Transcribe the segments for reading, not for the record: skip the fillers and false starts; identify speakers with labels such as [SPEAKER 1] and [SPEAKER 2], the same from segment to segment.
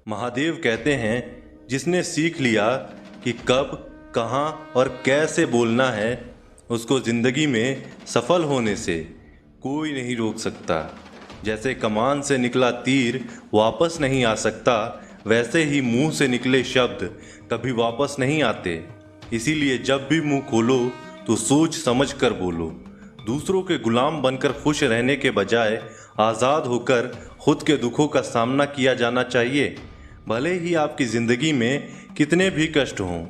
[SPEAKER 1] महादेव कहते हैं, जिसने सीख लिया कि कब, कहाँ और कैसे बोलना है, उसको जिंदगी में सफल होने से कोई नहीं रोक सकता। जैसे कमान से निकला तीर वापस नहीं आ सकता, वैसे ही मुंह से निकले शब्द कभी वापस नहीं आते। इसीलिए जब भी मुंह खोलो तो सोच समझ कर बोलो। दूसरों के गुलाम बनकर खुश रहने के बजाय आज़ाद होकर खुद के दुखों का सामना किया जाना चाहिए। भले ही आपकी ज़िंदगी में कितने भी कष्ट हों,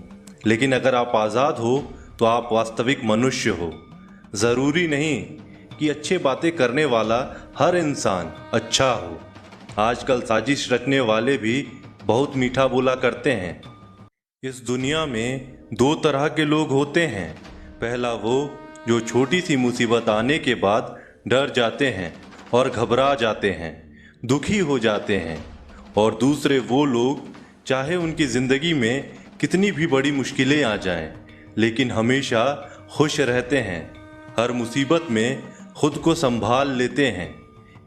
[SPEAKER 1] लेकिन अगर आप आज़ाद हो तो आप वास्तविक मनुष्य हो। ज़रूरी नहीं कि अच्छी बातें करने वाला हर इंसान अच्छा हो। आजकल साजिश रचने वाले भी बहुत मीठा बोला करते हैं। इस दुनिया में दो तरह के लोग होते हैं। पहला वो जो छोटी सी मुसीबत आने के बाद डर जाते हैं और घबरा जाते हैं, दुखी हो जाते हैं। और दूसरे वो लोग चाहे उनकी ज़िंदगी में कितनी भी बड़ी मुश्किलें आ जाएं, लेकिन हमेशा खुश रहते हैं, हर मुसीबत में खुद को संभाल लेते हैं।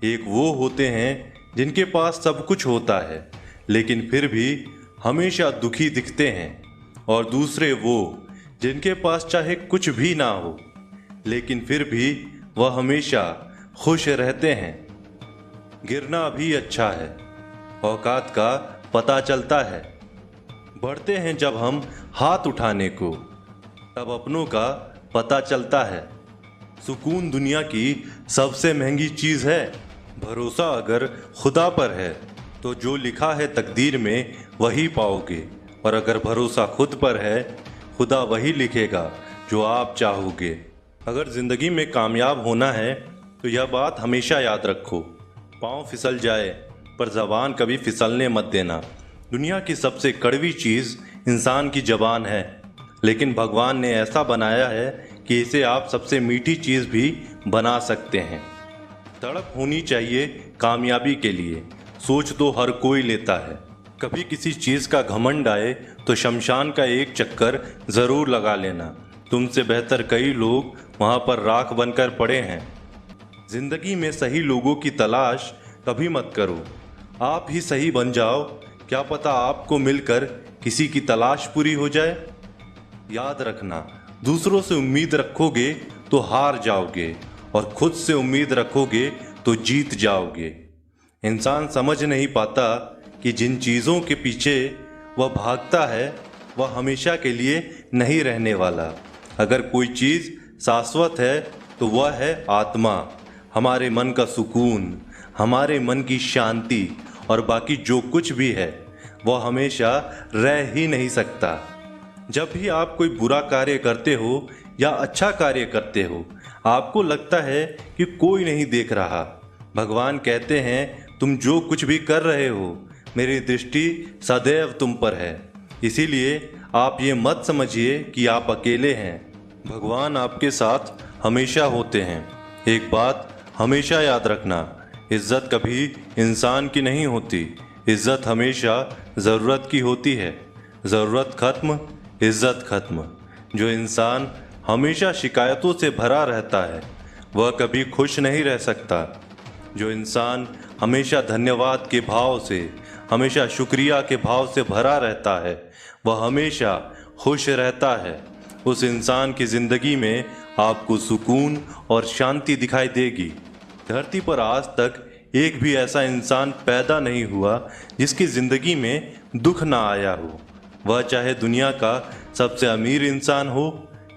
[SPEAKER 1] एक वो होते हैं जिनके पास सब कुछ होता है लेकिन फिर भी हमेशा दुखी दिखते हैं, और दूसरे वो जिनके पास चाहे कुछ भी ना हो लेकिन फिर भी वह हमेशा खुश रहते हैं। गिरना भी अच्छा है, औकात का पता चलता है। बढ़ते हैं जब हम हाथ उठाने को, तब अपनों का पता चलता है। सुकून दुनिया की सबसे महंगी चीज़ है। भरोसा अगर खुदा पर है तो जो लिखा है तकदीर में वही पाओगे, और अगर भरोसा खुद पर है, खुदा वही लिखेगा जो आप चाहोगे। अगर ज़िंदगी में कामयाब होना है तो यह बात हमेशा याद रखो, पाँव फिसल जाए पर ज़बान कभी फिसलने मत देना। दुनिया की सबसे कड़वी चीज़ इंसान की ज़बान है, लेकिन भगवान ने ऐसा बनाया है कि इसे आप सबसे मीठी चीज़ भी बना सकते हैं। तड़प होनी चाहिए कामयाबी के लिए, सोच तो हर कोई लेता है। कभी किसी चीज़ का घमंड आए तो शमशान का एक चक्कर ज़रूर लगा लेना। तुमसे बेहतर कई लोग वहाँ पर राख बनकर पड़े हैं। ज़िंदगी में सही लोगों की तलाश कभी मत करो, आप ही सही बन जाओ। क्या पता आपको मिलकर किसी की तलाश पूरी हो जाए। याद रखना, दूसरों से उम्मीद रखोगे तो हार जाओगे, और खुद से उम्मीद रखोगे तो जीत जाओगे। इंसान समझ नहीं पाता कि जिन चीज़ों के पीछे वह भागता है वह हमेशा के लिए नहीं रहने वाला। अगर कोई चीज़ शाश्वत है तो वह है आत्मा, हमारे मन का सुकून, हमारे मन की शांति, और बाकी जो कुछ भी है वह हमेशा रह ही नहीं सकता। जब भी आप कोई बुरा कार्य करते हो या अच्छा कार्य करते हो, आपको लगता है कि कोई नहीं देख रहा। भगवान कहते हैं, तुम जो कुछ भी कर रहे हो, मेरी दृष्टि सदैव तुम पर है। इसीलिए आप ये मत समझिए कि आप अकेले हैं। भगवान आपके साथ हमेशा होते हैं। एक बात हमेशा याद रखना, इज्जत कभी इंसान की नहीं होती, इज्जत हमेशा ज़रूरत की होती है। ज़रूरत खत्म, इज्जत खत्म। जो इंसान हमेशा शिकायतों से भरा रहता है वह कभी खुश नहीं रह सकता। जो इंसान हमेशा धन्यवाद के भाव से, हमेशा शुक्रिया के भाव से भरा रहता है, वह हमेशा खुश रहता है। उस इंसान की ज़िंदगी में आपको सुकून और शांति दिखाई देगी। धरती पर आज तक एक भी ऐसा इंसान पैदा नहीं हुआ जिसकी ज़िंदगी में दुख ना आया हो। वह चाहे दुनिया का सबसे अमीर इंसान हो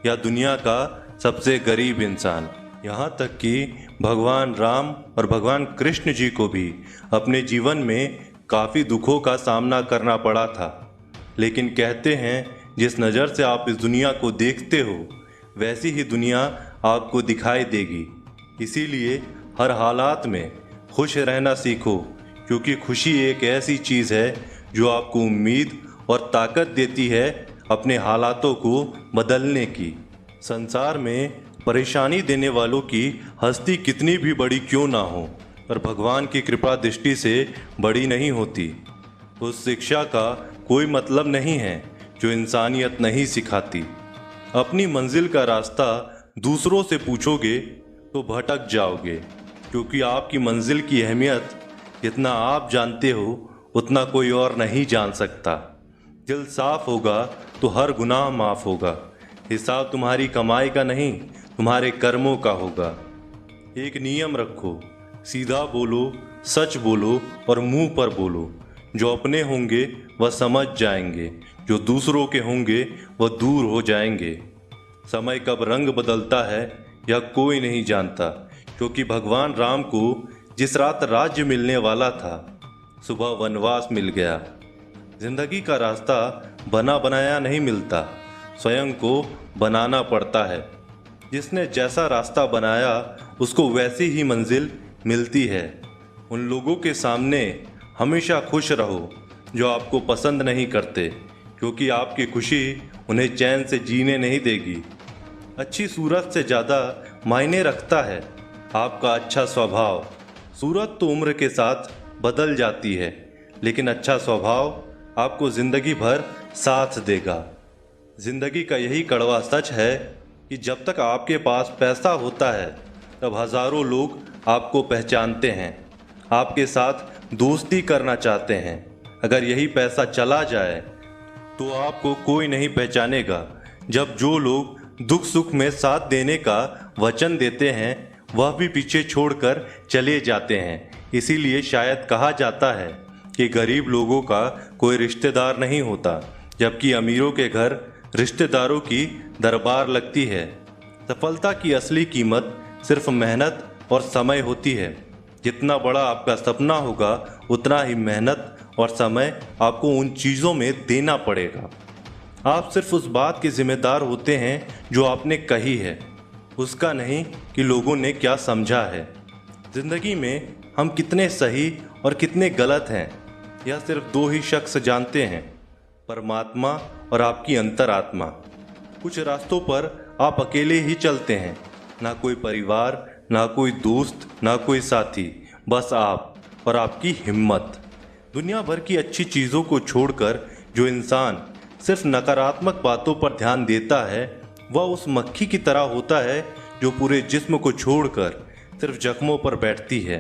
[SPEAKER 1] या दुनिया का सबसे गरीब इंसान। यहाँ तक कि भगवान राम और भगवान कृष्ण जी को भी अपने जीवन में काफ़ी दुखों का सामना करना पड़ा था। लेकिन कहते हैं, जिस नज़र से आप इस दुनिया को देखते हो वैसी ही दुनिया आपको दिखाई देगी। इसीलिए हर हालात में खुश रहना सीखो, क्योंकि खुशी एक ऐसी चीज़ है जो आपको उम्मीद और ताकत देती है अपने हालातों को बदलने की। संसार में परेशानी देने वालों की हस्ती कितनी भी बड़ी क्यों ना हो, पर भगवान की कृपा दृष्टि से बड़ी नहीं होती। उस शिक्षा का कोई मतलब नहीं है जो इंसानियत नहीं सिखाती। अपनी मंजिल का रास्ता दूसरों से पूछोगे तो भटक जाओगे, क्योंकि आपकी मंजिल की अहमियत जितना आप जानते हो उतना कोई और नहीं जान सकता। दिल साफ होगा तो हर गुनाह माफ होगा। हिसाब तुम्हारी कमाई का नहीं, तुम्हारे कर्मों का होगा। एक नियम रखो, सीधा बोलो, सच बोलो और मुंह पर बोलो। जो अपने होंगे वह समझ जाएंगे, जो दूसरों के होंगे वह दूर हो जाएंगे। समय कब रंग बदलता है यह कोई नहीं जानता, क्योंकि भगवान राम को जिस रात राज्य मिलने वाला था, सुबह वनवास मिल गया। जिंदगी का रास्ता बना बनाया नहीं मिलता, स्वयं को बनाना पड़ता है। जिसने जैसा रास्ता बनाया उसको वैसी ही मंजिल मिलती है। उन लोगों के सामने हमेशा खुश रहो जो आपको पसंद नहीं करते, क्योंकि आपकी खुशी उन्हें चैन से जीने नहीं देगी। अच्छी सूरत से ज़्यादा मायने रखता है आपका अच्छा स्वभाव। सूरत तो उम्र के साथ बदल जाती है, लेकिन अच्छा स्वभाव आपको ज़िंदगी भर साथ देगा। ज़िंदगी का यही कड़वा सच है कि जब तक आपके पास पैसा होता है तब हज़ारों लोग आपको पहचानते हैं, आपके साथ दोस्ती करना चाहते हैं। अगर यही पैसा चला जाए तो आपको कोई नहीं पहचानेगा। जब जो लोग दुख सुख में साथ देने का वचन देते हैं वह भी पीछे छोड़कर चले जाते हैं। इसीलिए शायद कहा जाता है कि गरीब लोगों का कोई रिश्तेदार नहीं होता, जबकि अमीरों के घर रिश्तेदारों की दरबार लगती है। सफलता की असली कीमत सिर्फ मेहनत और समय होती है। जितना बड़ा आपका सपना होगा उतना ही मेहनत और समय आपको उन चीज़ों में देना पड़ेगा। आप सिर्फ उस बात के जिम्मेदार होते हैं जो आपने कही है, उसका नहीं कि लोगों ने क्या समझा है। ज़िंदगी में हम कितने सही और कितने गलत हैं यह सिर्फ दो ही शख्स जानते हैं, परमात्मा और आपकी अंतरात्मा। कुछ रास्तों पर आप अकेले ही चलते हैं, ना कोई परिवार, ना कोई दोस्त, ना कोई साथी, बस आप और आपकी हिम्मत। दुनिया भर की अच्छी चीज़ों को छोड़कर जो इंसान सिर्फ नकारात्मक बातों पर ध्यान देता है वह उस मक्खी की तरह होता है जो पूरे जिस्म को छोड़कर सिर्फ जख्मों पर बैठती है।